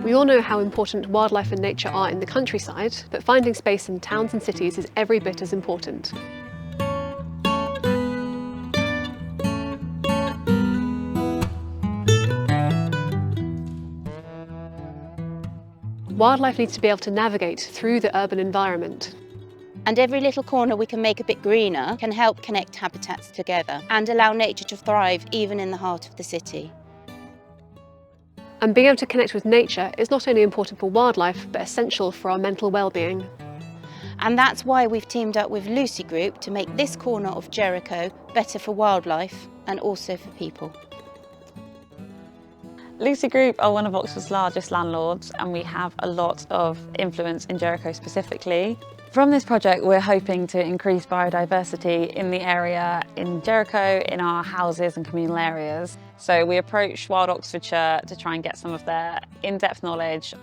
We all know how important wildlife and nature are in the countryside, but finding space in towns and cities is every bit as important. Wildlife needs to be able to navigate through the urban environment. And every little corner we can make a bit greener can help connect habitats together and allow nature to thrive even in the heart of the city. And being able to connect with nature is not only important for wildlife, but essential for our mental well-being. And that's why we've teamed up with Lucy Group to make this corner of Jericho better for wildlife and also for people. Lucy Group are one of Oxford's largest landlords, and we have a lot of influence in Jericho specifically. From this project, we're hoping to increase biodiversity in the area in Jericho, in our houses and communal areas. So we approached Wild Oxfordshire to try and get some of their in-depth knowledge.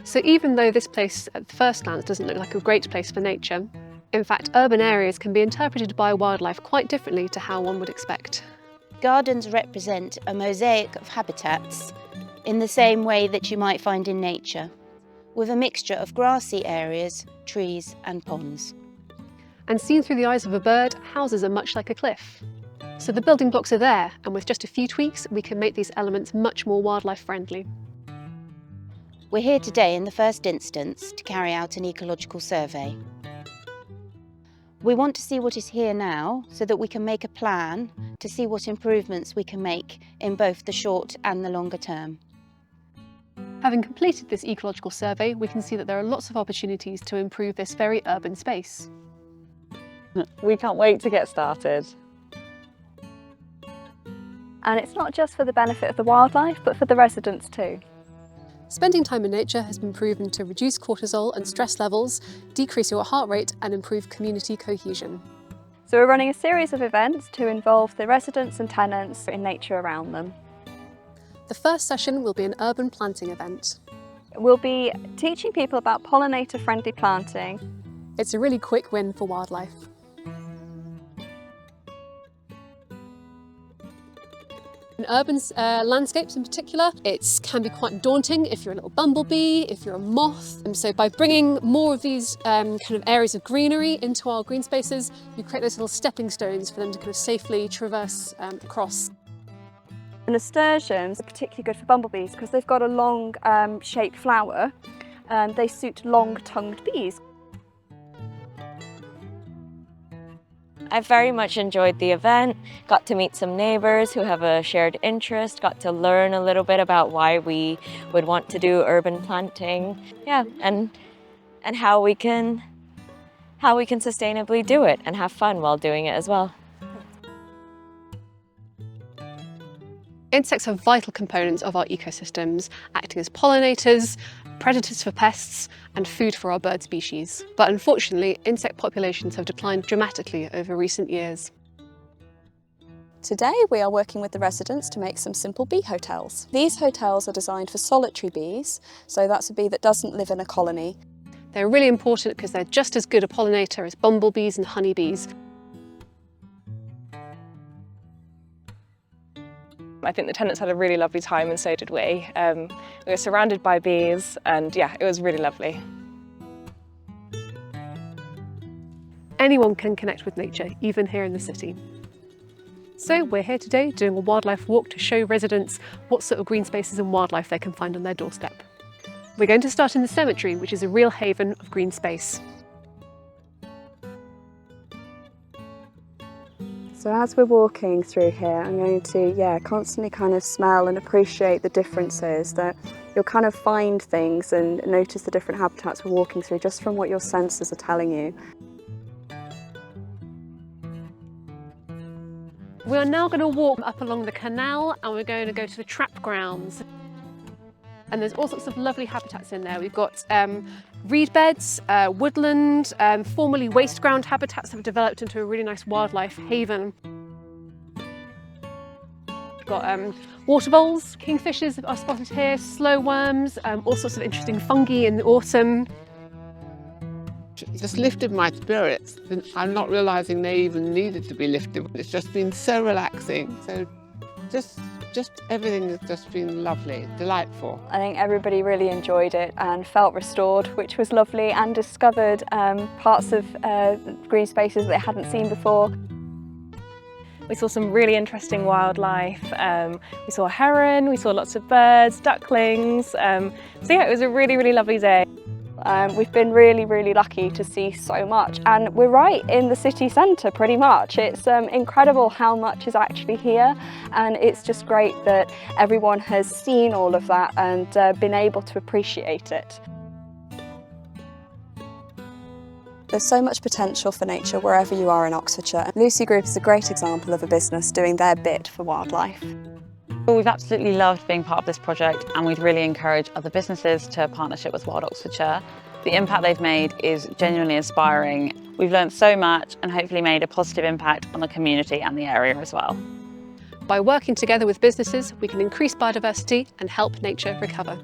So even though this place at first glance doesn't look like a great place for nature, in fact, urban areas can be interpreted by wildlife quite differently to how one would expect. Gardens represent a mosaic of habitats in the same way that you might find in nature, with a mixture of grassy areas, trees and ponds. And seen through the eyes of a bird, houses are much like a cliff. So the building blocks are there, and with just a few tweaks, we can make these elements much more wildlife friendly. We're here today in the first instance to carry out an ecological survey. We want to see what is here now so that we can make a plan to see what improvements we can make in both the short and the longer term. Having completed this ecological survey, we can see that there are lots of opportunities to improve this very urban space. We can't wait to get started. And it's not just for the benefit of the wildlife, but for the residents too. Spending time in nature has been proven to reduce cortisol and stress levels, decrease your heart rate and improve community cohesion. So we're running a series of events to involve the residents and tenants in nature around them. The first session will be an urban planting event. We'll be teaching people about pollinator-friendly planting. It's a really quick win for wildlife. In urban landscapes in particular, it can be quite daunting if you're a little bumblebee, if you're a moth. And so by bringing more of these kind of areas of greenery into our green spaces, you create those little stepping stones for them to kind of safely traverse across. And nasturtiums are particularly good for bumblebees because they've got a long shaped flower and they suit long-tongued bees. I very much enjoyed the event, got to meet some neighbours who have a shared interest, got to learn a little bit about why we would want to do urban planting, and how we can sustainably do it and have fun while doing it as well. Insects are vital components of our ecosystems, acting as pollinators, predators for pests, and food for our bird species. But unfortunately, insect populations have declined dramatically over recent years. Today we are working with the residents to make some simple bee hotels. These hotels are designed for solitary bees, so that's a bee that doesn't live in a colony. They're really important because they're just as good a pollinator as bumblebees and honeybees. I think the tenants had a really lovely time and so did we. We were surrounded by bees and yeah, it was really lovely. Anyone can connect with nature, even here in the city. So we're here today doing a wildlife walk to show residents what sort of green spaces and wildlife they can find on their doorstep. We're going to start in the cemetery, which is a real haven of green space. So as we're walking through here, I'm going to constantly kind of smell and appreciate the differences, that you'll kind of find things and notice the different habitats we're walking through just from what your senses are telling you. We are now going to walk up along the canal and we're going to go to the trap grounds. And there's all sorts of lovely habitats in there. We've got reed beds, woodland, formerly waste ground habitats that have developed into a really nice wildlife haven. We've got water voles, kingfishers are spotted here, slow worms, all sorts of interesting fungi in the autumn. Just lifted my spirits. I'm not realising they even needed to be lifted. It's just been so relaxing. So just just everything has just been lovely, delightful. I think everybody really enjoyed it and felt restored, which was lovely, and discovered parts of green spaces that they hadn't seen before. We saw some really interesting wildlife. We saw a heron, we saw lots of birds, ducklings. So yeah, it was a really, really lovely day. We've been really lucky to see so much, and we're right in the city centre pretty much. It's incredible how much is actually here, and it's just great that everyone has seen all of that and been able to appreciate it. There's so much potential for nature wherever you are in Oxfordshire. Lucy Group is a great example of a business doing their bit for wildlife. We've absolutely loved being part of this project, and we'd really encourage other businesses to partnership with Wild Oxfordshire. The impact they've made is genuinely inspiring. We've learned so much and hopefully made a positive impact on the community and the area as well. By working together with businesses, we can increase biodiversity and help nature recover.